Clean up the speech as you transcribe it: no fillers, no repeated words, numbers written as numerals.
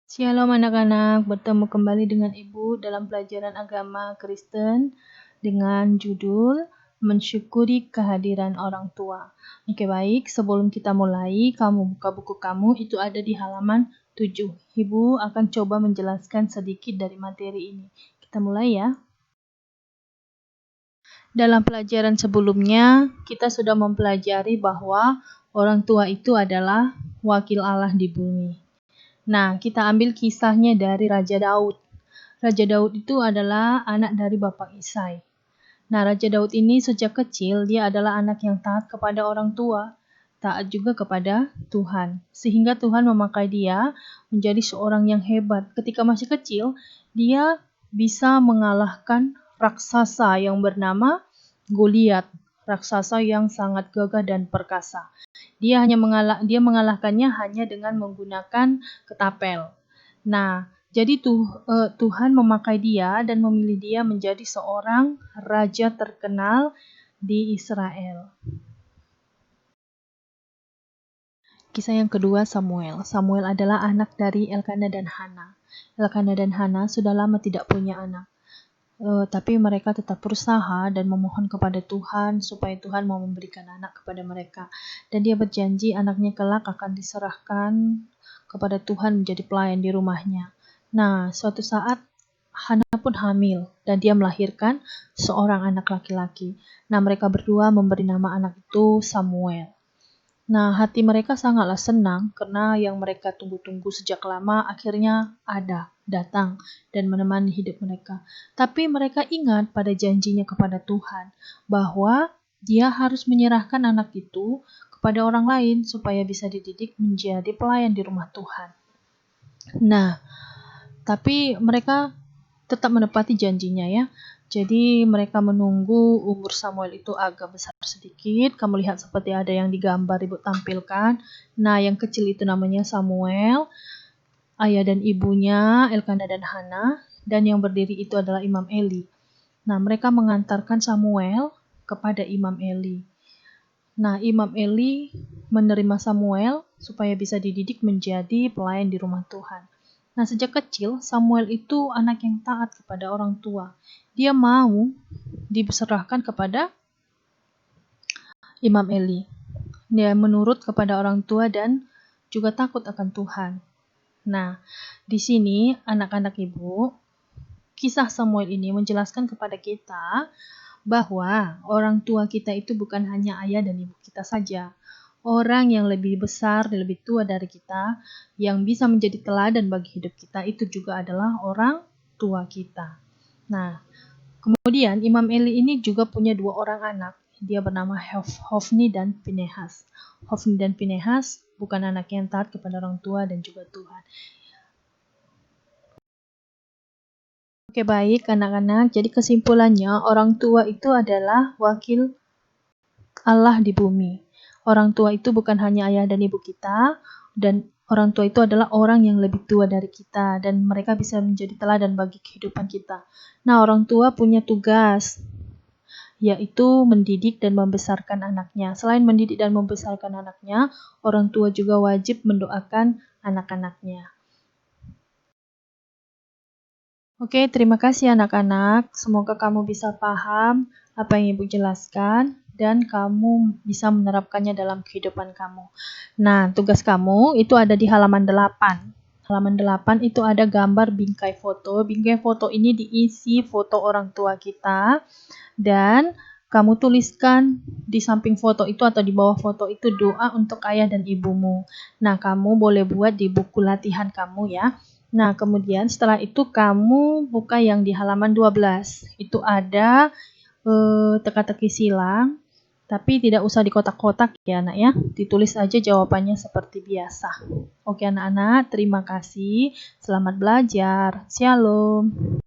Shalom anak-anak, bertemu kembali dengan Ibu dalam pelajaran agama Kristen dengan judul Mensyukuri Kehadiran Orang Tua. Oke baik, sebelum kita mulai, kamu buka buku kamu, itu ada di halaman 7. Ibu akan coba menjelaskan sedikit dari materi ini. Kita mulai ya. Dalam pelajaran sebelumnya, kita sudah mempelajari bahwa orang tua itu adalah wakil Allah di bumi. Nah, kita ambil kisahnya dari Raja Daud. Raja Daud itu adalah anak dari Bapak Isai. Nah, Raja Daud ini sejak kecil dia adalah anak yang taat kepada orang tua, taat juga kepada Tuhan. Sehingga Tuhan memakai dia menjadi seorang yang hebat. Ketika masih kecil, dia bisa mengalahkan raksasa yang bernama Goliat, raksasa yang sangat gagah dan perkasa. Dia mengalahkannya hanya dengan menggunakan ketapel. Nah, jadi Tuhan memakai dia dan memilih dia menjadi seorang raja terkenal di Israel. Kisah yang kedua, Samuel. Samuel adalah anak dari Elkana dan Hana. Elkana dan Hana sudah lama tidak punya anak. Tapi mereka tetap berusaha dan memohon kepada Tuhan supaya Tuhan mau memberikan anak kepada mereka. Dan dia berjanji anaknya kelak akan diserahkan kepada Tuhan menjadi pelayan di rumahnya. Nah, suatu saat Hana pun hamil dan dia melahirkan seorang anak laki-laki. Nah, mereka berdua memberi nama anak itu Samuel. Nah, hati mereka sangatlah senang karena yang mereka tunggu-tunggu sejak lama akhirnya datang dan menemani hidup mereka. Tapi mereka ingat pada janjinya kepada Tuhan bahwa dia harus menyerahkan anak itu kepada orang lain supaya bisa dididik menjadi pelayan di rumah Tuhan. Nah, tapi mereka tetap menepati janjinya ya. Jadi mereka menunggu umur Samuel itu agak besar sedikit. Kamu lihat seperti ada yang digambar Ibu tampilkan. Nah, yang kecil itu namanya Samuel. Ayah dan ibunya Elkana dan Hana. Dan yang berdiri itu adalah Imam Eli. Nah, mereka mengantarkan Samuel kepada Imam Eli. Nah, Imam Eli menerima Samuel supaya bisa dididik menjadi pelayan di rumah Tuhan. Nah, sejak kecil Samuel itu anak yang taat kepada orang tua. Dia mau diserahkan kepada Imam Eli. Dia menurut kepada orang tua dan juga takut akan Tuhan. Nah, di sini anak-anak Ibu, kisah Samuel ini menjelaskan kepada kita bahwa orang tua kita itu bukan hanya ayah dan ibu kita saja. Orang yang lebih besar, lebih tua dari kita, yang bisa menjadi teladan bagi hidup kita, itu juga adalah orang tua kita. Nah, kemudian Imam Eli ini juga punya dua orang anak. Dia bernama Hofni dan Pinehas. Hofni dan Pinehas bukan anak yang taat kepada orang tua dan juga Tuhan. Oke baik anak-anak, jadi kesimpulannya orang tua itu adalah wakil Allah di bumi. Orang tua itu bukan hanya ayah dan ibu kita, dan orang tua itu adalah orang yang lebih tua dari kita, dan mereka bisa menjadi teladan bagi kehidupan kita. Nah, orang tua punya tugas, yaitu mendidik dan membesarkan anaknya. Selain mendidik dan membesarkan anaknya, orang tua juga wajib mendoakan anak-anaknya. Oke, terima kasih anak-anak. Semoga kamu bisa paham apa yang Ibu jelaskan dan kamu bisa menerapkannya dalam kehidupan kamu. Nah, tugas kamu itu ada di halaman 8. Halaman 8 itu ada gambar bingkai foto. Bingkai foto ini diisi foto orang tua kita dan kamu tuliskan di samping foto itu atau di bawah foto itu doa untuk ayah dan ibumu. Nah, kamu boleh buat di buku latihan kamu ya. Nah, kemudian setelah itu kamu buka yang di halaman 12. Itu ada teka-teki silang, tapi tidak usah di kotak-kotak ya anak ya. Ditulis aja jawabannya seperti biasa. Oke anak-anak, terima kasih. Selamat belajar. Shalom.